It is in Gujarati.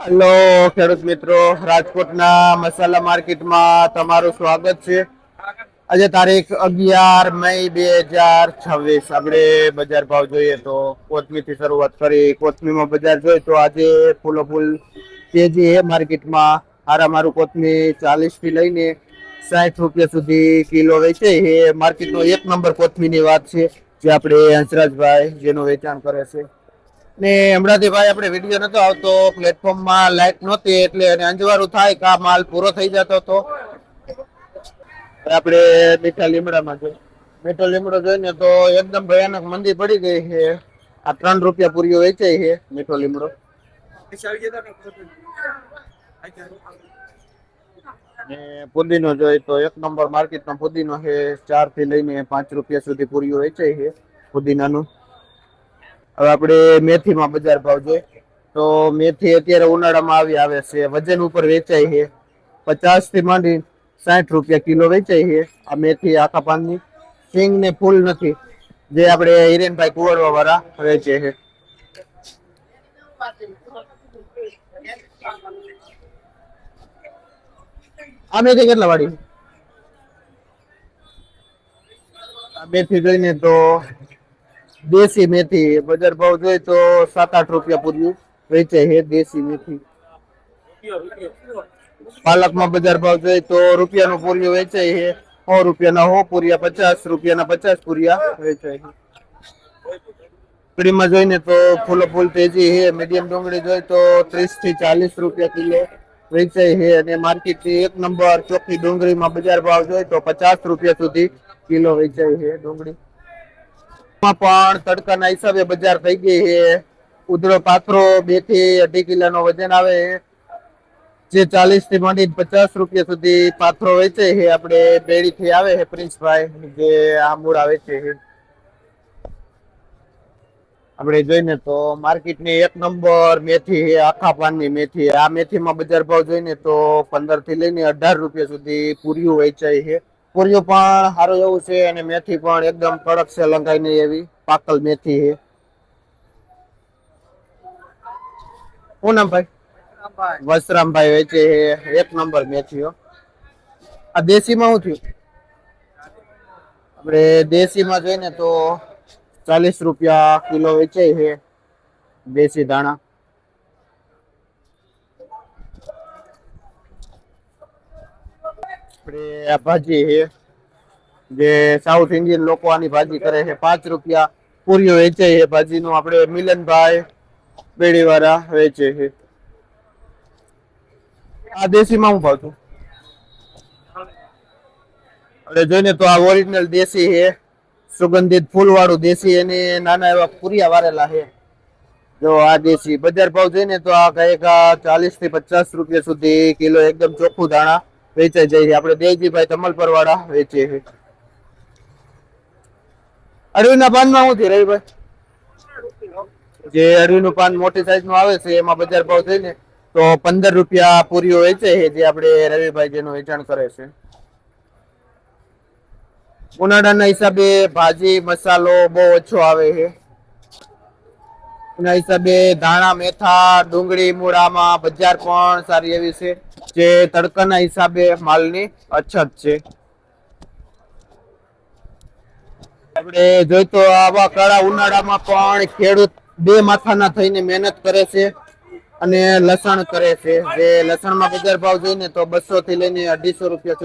હેલો ખેડૂત મિત્રો, રાજકોટના મસાલા માર્કેટમાં તમારું સ્વાગત છે। આજે તારીખ 11 મઈ 2026। આપણે બજાર ભાવ જોઈએ તો કોથમીર થી શરૂઆત કરી। કોથમીરમાં બજાર જોઈએ તો આજે ફૂલો ફૂલ તેજી है માર્કેટમાં। હારામારું કોથમીર 40 થી લઈને 60 રૂપિયા સુધી કિલો વેચે છે। માર્કેટનો એક નંબર કોથમીરની વાત છે, જે આપણે હંસરાજભાઈ જેનું વેચાણ કરે છે। ને હમણાંથી ભાઈ આપણે વિડીયો નતો આવતો, પ્લેટફોર્મમાં લાઈટ નહોતી એટલે અંજવાળું થાય કે આ માલ પૂરો થઈ જતો હતો। આપણે મીઠા લીમડામાં જોઈએ, મીઠો લીમડો જોઈને તો એકદમ ભયાનક મંદી પડી ગઈ છે। આ 3 રૂપિયા પૂરીઓ વેચાય છે મીઠો લીમડો। ને પુદીનો જોઈએ તો એક નંબર માર્કેટનો પુદીનો છે, 4 થી લઈને 5 રૂપિયા સુધી પૂરીઓ વેચાય છે પુદીનાનું। હવે આપણે મેથીમાં બજાર ભાવ જોઈએ તો મેથી અત્યારે ઉનાળામાં આવે છે, વજન ઉપર વેચાય છે। 50 થી માંડી 60 રૂપિયા કિલો વેચાય છે આ મેથી આખા પાનની। સિંગ ને ફૂલ નથી, જે આપણે હિરેનભાઈ કુંવરવા વાળા વેચે છે। આ મેથી કેટલા વાળી? આ મેથી જોઈને તો દેશી મેથી બજાર ભાવ જોઈએ તો 7-8 રૂપિયા પૂરી વેચાય છે દેશી મેથી। પાલકમાં બજાર ભાવ જોઈએ તો રૂપિયાનો પૂરીઓ વેચાય છે, 100 રૂપિયાના 100 પૂરિયા, 50 રૂપિયાના 50 પૂરિયા વેચાય છે। ડુંગળીમાં જોઈને તો ફૂલો ફૂલ તેજી છે। મીડિયમ ડુંગળી જોઈએ તો 30 થી 40 રૂપિયા કિલો વેચાય છે, અને માર્કેટની એક નંબર ચોખ્ખી ડુંગળીમાં બજાર ભાવ જોઈએ તો 50 રૂપિયા સુધી કિલો વેચાય છે ડુંગળી। પણ તડકાના હિસાબે બજાર થઈ ગઈ છે। ઉધડો પાથરો 2 થી 2.5 કિલોનો વજન આવે, જે 40 થી માંડી 50 રૂપિયા સુધી પાથરો વેચે છે। આપણે બેડી થી આવે છે પ્રિન્સભાઈ, જે આંબુડા વેચે છે। આપણે જોઈને તો માર્કેટની એક નંબર મેથી છે, આખા પાનની મેથી। આ મેથીમાં બજાર ભાવ જોઈને તો 15 થી લઈને 18 રૂપિયા સુધી પૂરીઓ વેચાય છે। પૂરીઓ પણ સારું એવું છે, અને મેથી પણ એકદમ કડક છે, લંગાઈ નહીં એવી પાકલ મેથી છે। શું નામ ભાઈ? વસરામભાઈ વેચે છે, એક નંબર મેથીઓ। આ દેશીમાં શું થયું? આપણે દેશીમાં જોઈને તો 40 રૂપિયા કિલો વેચાય છે દેશી દાણા। આપણે આ ભાજી છે, જે સાઉથ ઇન્ડિયન લોકો આની ભાજી કરે છે। 5 રૂપિયા પૂરીઓ વેચાય છે ભાજીનું। આપણે મિલનભાઈ બેડી વાળા વેચે છે। આ દેશીમાં હું ભાવતું? આપણે જોઈને તો આ ઓરિજિનલ દેશી છે, સુગંધિત ફૂલ વાળું દેશી, એને નાના એવા પૂરિયા વારેલા છે। જો આ દેશી બજાર ભાવ જોઈને તો આ કઈક 40 થી 50 રૂપિયા સુધી કિલો એકદમ ચોખ્ખું દાણા વેચાઈ જાય છે। આપણે દેવજીભાઈ તમલપર વાળા વેચે છે। અરવીના પાનમાં શું છે રવિભાઈ? જે અરવીનું પાન મોટી સાઈઝ નું આવે છે એમાં બજાર ભાવ થઈને તો 15 રૂપિયા પૂરીઓ વેચે છે, જે આપણે રવિભાઈ જેનું વેચાણ કરે છે। ઉનાળાના હિસાબે ભાજી મસાલો બહુ ઓછો આવે છે, એના હિસાબે ધાણા મેથા ડુંગળી મૂળામાં બજાર પણ સારી એવી છે, જે તડકાના હિસાબે માલની અછત છે। આપણે જોઈ તો આવા કડા ઉનાળામાં પણ ખેડૂત બે માથાના થઈને મહેનત કરે છે અને લસણ કરે છે। જે લસણમાં બજાર ભાવ જોઈને તો 200 થી લઈને 250 રૂપિયા